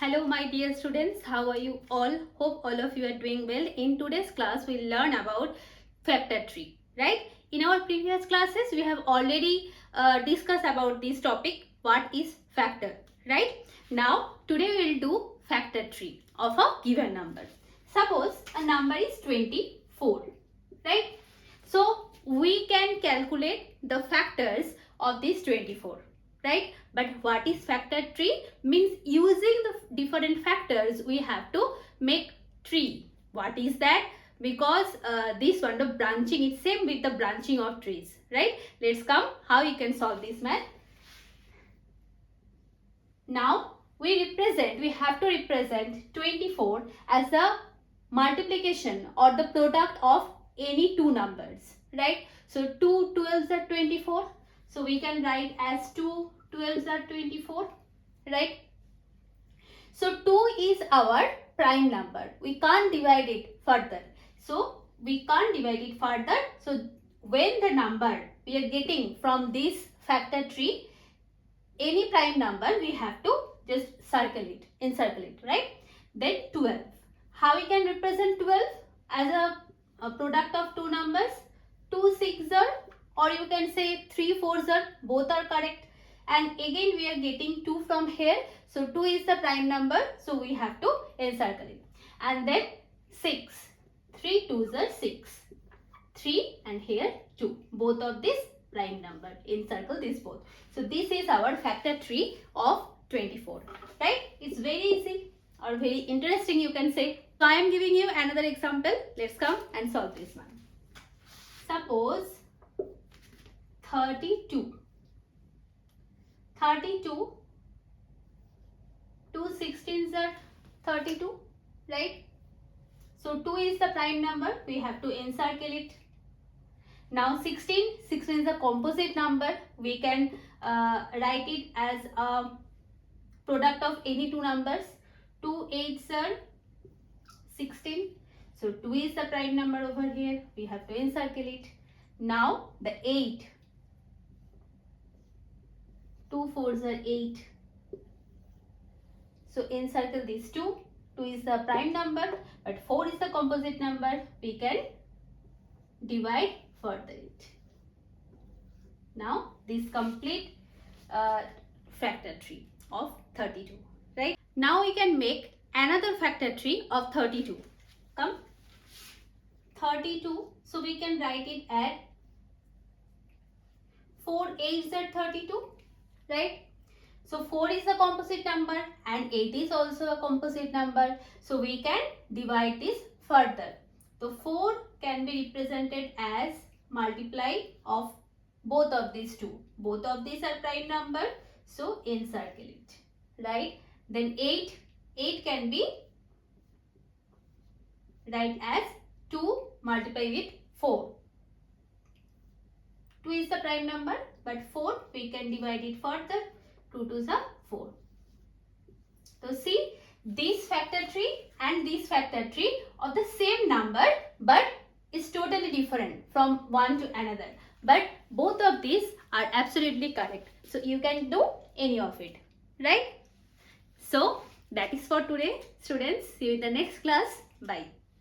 Hello my dear students, how are you all? Hope all of you are doing well. In today's class we'll learn about factor tree, right? In our previous classes we have already discussed about this topic, what is factor, right? Now today we'll do factor tree of a given number. Suppose a number is 24, right? So we can calculate the factors of this 24. Right? But what is factor tree? Means using the different factors we have to make tree. What is that? Because this one, the branching is same with the branching of trees, right? Let's come how you can solve this math. Now we have to represent 24 as the multiplication or the product of any two numbers, right? So 2 12s are 24. So we can write as 2 12s are 24, right? So 2 is our prime number. We can't divide it further. So we can't divide it further. So when the number we are getting from this factor tree, any prime number, we have to just encircle it, right? Then 12. How we can represent 12? As a product of two numbers, 2 6s are, or you can say 3 4s are, both are correct. And again we are getting 2 from here. So 2 is the prime number. So we have to encircle it. And then 6. 3 2s are 6. 3 and here 2. Both of these prime number. Encircle these both. So this is our factor tree of 24. Right? It's very easy or very interesting, you can say. So I am giving you another example. Let's come and solve this one. Suppose 32. 32, 2 16s are 32, right? So 2 is the prime number, we have to encircle it. Now 16 is a composite number, we can write it as a product of any two numbers. 2 8s are 16, so 2 is the prime number over here, we have to encircle it. Now the 8. 2 4s are 8. So encircle these two. 2 is the prime number, but 4 is the composite number. We can divide further it. Now this complete factor tree of 32. Right? Now we can make another factor tree of 32. Come. 32. So we can write it at 4 8s are 32. Right? So 4 is a composite number and 8 is also a composite number. So we can divide this further. So 4 can be represented as multiply of both of these two. Both of these are prime number. So encircle it. Right? Then 8 can be write as 2 multiply with 4. 2 is the prime number, but 4 we can divide it further. 2 2s are 4. So see, this factor tree and this factor tree of the same number, but is totally different from one to another. But both of these are absolutely correct. So you can do any of it, right? So that is for today, students. See you in the next class. Bye.